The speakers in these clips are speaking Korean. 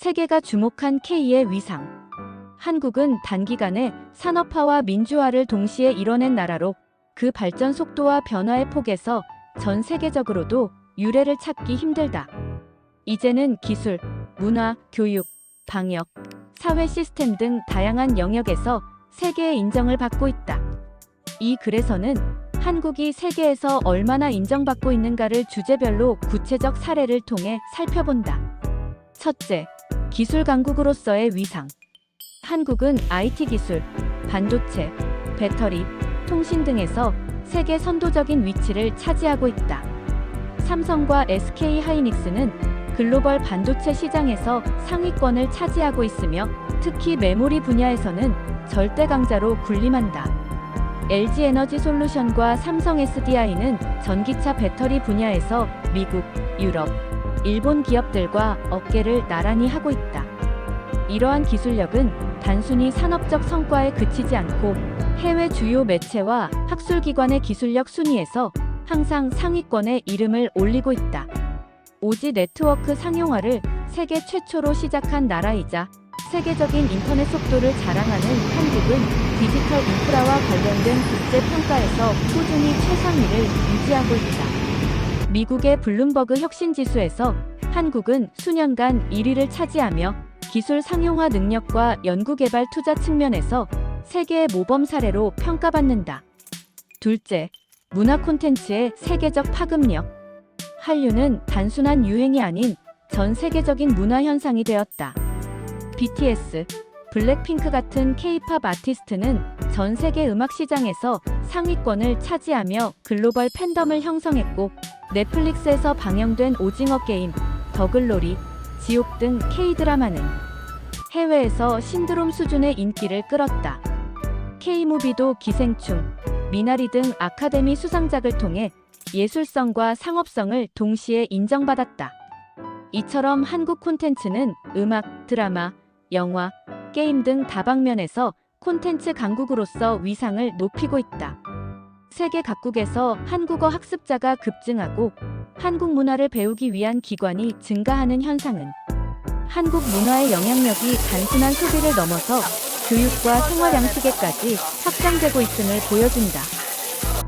세계가 주목한 K의 위상. 한국은 단기간에 산업화와 민주화를 동시에 이뤄낸 나라로 그 발전 속도와 변화의 폭에서 전 세계적으로도 유례를 찾기 힘들다. 이제는 기술, 문화, 교육, 방역, 사회 시스템 등 다양한 영역에서 세계의 인정을 받고 있다. 이 글에서는 한국이 세계에서 얼마나 인정받고 있는가를 주제별로 구체적 사례를 통해 살펴본다. 첫째, 기술 강국으로서의 위상. 한국은 IT 기술, 반도체, 배터리, 통신 등에서 세계 선도적인 위치를 차지하고 있다. 삼성과 SK 하이닉스는 글로벌 반도체 시장에서 상위권을 차지하고 있으며 특히 메모리 분야에서는 절대 강자로 군림한다. LG 에너지 솔루션과 삼성 SDI는 전기차 배터리 분야에서 미국, 유럽, 일본 기업들과 어깨를 나란히 하고 있다. 이러한 기술력은 단순히 산업적 성과에 그치지 않고 해외 주요 매체와 학술기관의 기술력 순위에서 항상 상위권에 이름을 올리고 있다. 오지 네트워크 상용화를 세계 최초로 시작한 나라이자 세계적인 인터넷 속도를 자랑하는 한국은 디지털 인프라와 관련된 국제 평가에서 꾸준히 최상위를 유지하고 있다. 미국의 블룸버그 혁신지수에서 한국은 수년간 1위를 차지하며 기술 상용화 능력과 연구개발 투자 측면에서 세계의 모범 사례로 평가받는다. 둘째, 문화 콘텐츠의 세계적 파급력. 한류는 단순한 유행이 아닌 전 세계적인 문화 현상이 되었다. BTS, 블랙핑크 같은 K-팝 아티스트는 전 세계 음악 시장에서 상위권을 차지하며 글로벌 팬덤을 형성했고, 넷플릭스에서 방영된 오징어 게임, 더글로리, 지옥 등 K-드라마는 해외에서 신드롬 수준의 인기를 끌었다. K-무비도 기생충, 미나리 등 아카데미 수상작을 통해 예술성과 상업성을 동시에 인정받았다. 이처럼 한국 콘텐츠는 음악, 드라마, 영화, 게임 등 다방면에서 콘텐츠 강국으로서 위상을 높이고 있다. 세계 각국에서 한국어 학습자가 급증하고 한국 문화를 배우기 위한 기관이 증가하는 현상은 한국 문화의 영향력이 단순한 소비를 넘어서 교육과 생활 양식에까지 확장되고 있음을 보여준다.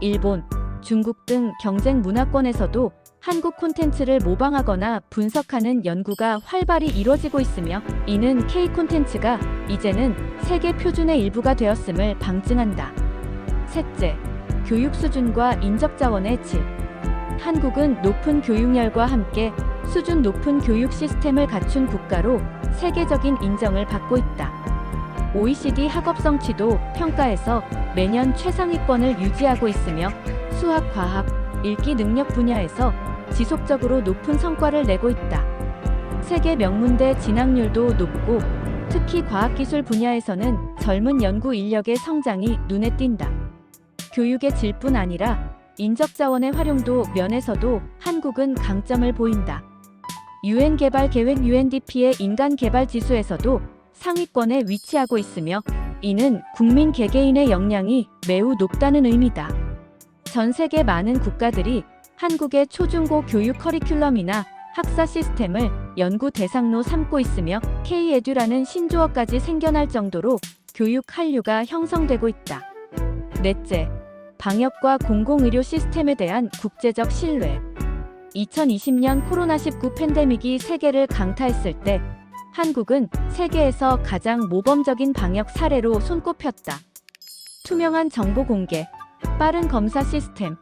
일본, 중국 등 경쟁 문화권에서도 한국 콘텐츠를 모방하거나 분석하는 연구가 활발히 이뤄지고 있으며, 이는 K 콘텐츠가 이제는 세계 표준의 일부가 되었음을 방증한다. 셋째, 교육 수준과 인적 자원의 질. 한국은 높은 교육열과 함께 수준 높은 교육 시스템을 갖춘 국가로 세계적인 인정을 받고 있다. OECD 학업 성취도 평가에서 매년 최상위권을 유지하고 있으며 수학, 과학, 읽기 능력 분야에서 지속적으로 높은 성과를 내고 있다. 세계 명문대 진학률도 높고 특히 과학기술 분야에서는 젊은 연구 인력의 성장이 눈에 띈다. 교육의 질뿐 아니라 인적 자원의 활용도 면에서도 한국은 강점을 보인다. UN 개발 계획 UNDP의 인간 개발 지수에서도 상위권에 위치하고 있으며, 이는 국민 개개인의 역량이 매우 높다는 의미다. 전 세계 많은 국가들이 한국의 초중고 교육 커리큘럼이나 학사 시스템을 연구 대상로 삼고 있으며 K-에듀라는 신조어까지 생겨날 정도로 교육 한류가 형성되고 있다. 넷째, 방역과 공공의료 시스템에 대한 국제적 신뢰. 2020년 코로나19 팬데믹이 세계를 강타했을 때 한국은 세계에서 가장 모범적인 방역 사례로 손꼽혔다. 투명한 정보 공개, 빠른 검사 시스템,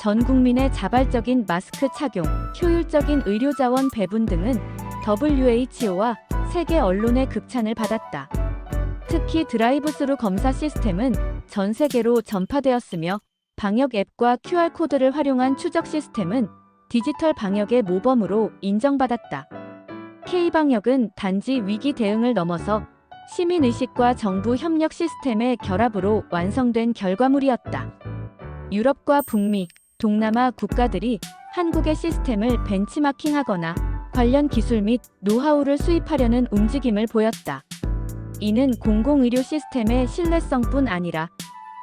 전 국민의 자발적인 마스크 착용, 효율적인 의료자원 배분 등은 WHO와 세계 언론의 극찬을 받았다. 특히 드라이브스루 검사 시스템은 전 세계로 전파되었으며, 방역 앱과 QR코드를 활용한 추적 시스템은 디지털 방역의 모범으로 인정받았다. K-방역은 단지 위기 대응을 넘어서 시민의식과 정부 협력 시스템의 결합으로 완성된 결과물이었다. 유럽과 북미, 동남아 국가들이 한국의 시스템을 벤치마킹하거나 관련 기술 및 노하우를 수입하려는 움직임을 보였다. 이는 공공의료 시스템의 신뢰성뿐 아니라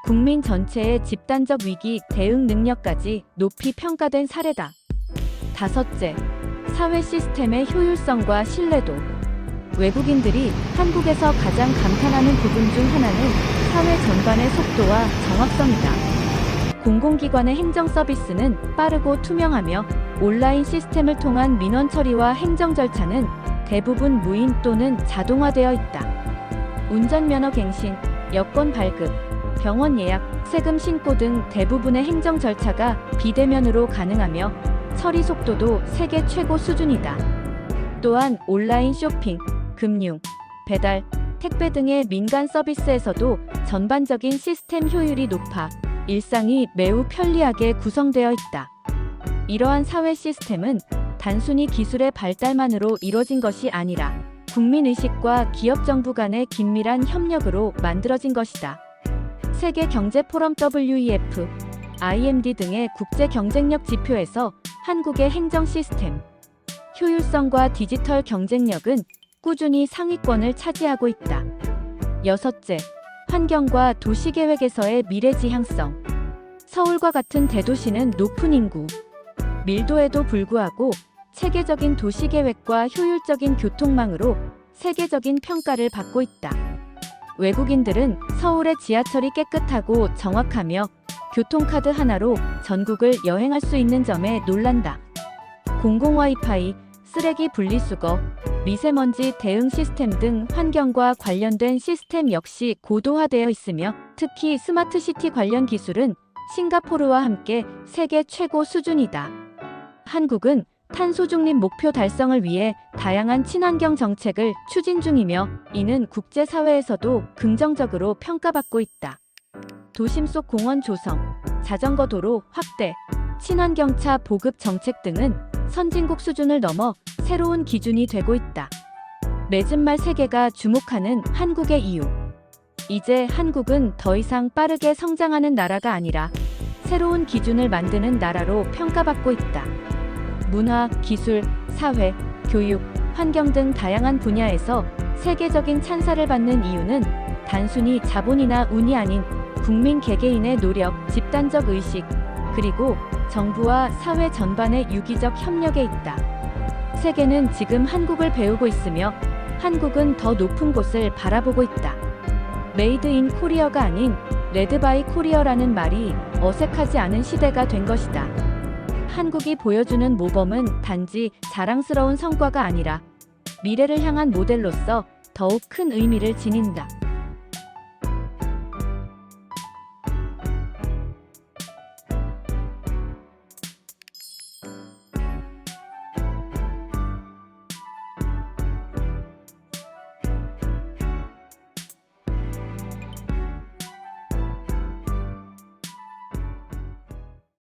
국민 전체의 집단적 위기 대응 능력까지 높이 평가된 사례다. 다섯째, 사회 시스템의 효율성과 신뢰도. 외국인들이 한국에서 가장 감탄하는 부분 중 하나는 사회 전반의 속도와 정확성이다. 공공기관의 행정 서비스는 빠르고 투명하며 온라인 시스템을 통한 민원 처리와 행정 절차는 대부분 무인 또는 자동화되어 있다. 운전면허 갱신, 여권 발급, 병원 예약, 세금 신고 등 대부분의 행정 절차가 비대면으로 가능하며 처리 속도도 세계 최고 수준이다. 또한 온라인 쇼핑, 금융, 배달, 택배 등의 민간 서비스에서도 전반적인 시스템 효율이 높아 일상이 매우 편리하게 구성되어 있다. 이러한 사회 시스템은 단순히 기술의 발달만으로 이뤄진 것이 아니라 국민의식과 기업 정부 간의 긴밀한 협력으로 만들어진 것이다. 세계 경제 포럼 WEF, IMD 등의 국제 경쟁력 지표에서 한국의 행정 시스템, 효율성과 디지털 경쟁력은 꾸준히 상위권을 차지하고 있다. 여섯째, 환경과 도시계획에서의 미래지향성. 서울과 같은 대도시는 높은 인구, 밀도에도 불구하고 체계적인 도시계획과 효율적인 교통망으로 세계적인 평가를 받고 있다. 외국인들은 서울의 지하철이 깨끗하고 정확하며 교통카드 하나로 전국을 여행할 수 있는 점에 놀란다. 공공 와이파이, 쓰레기 분리수거, 미세먼지 대응 시스템 등 환경과 관련된 시스템 역시 고도화되어 있으며 특히 스마트시티 관련 기술은 싱가포르와 함께 세계 최고 수준이다. 한국은 탄소 중립 목표 달성을 위해 다양한 친환경 정책을 추진 중이며 이는 국제사회에서도 긍정적으로 평가받고 있다. 도심 속 공원 조성, 자전거 도로 확대, 친환경차 보급 정책 등은 선진국 수준을 넘어 새로운 기준이 되고 있다. 맺은 말 세계가 주목하는 한국의 이유. 이제 한국은 더 이상 빠르게 성장하는 나라가 아니라 새로운 기준을 만드는 나라로 평가받고 있다. 문화, 기술, 사회, 교육, 환경 등 다양한 분야에서 세계적인 찬사를 받는 이유는 단순히 자본이나 운이 아닌 국민 개개인의 노력, 집단적 의식, 그리고 정부와 사회 전반의 유기적 협력에 있다. 세계는 지금 한국을 배우고 있으며 한국은 더 높은 곳을 바라보고 있다. 메이드 인 코리어가 아닌 레드 바이 코리어라는 말이 어색하지 않은 시대가 된 것이다. 한국이 보여주는 모범은 단지 자랑스러운 성과가 아니라 미래를 향한 모델로서 더욱 큰 의미를 지닌다.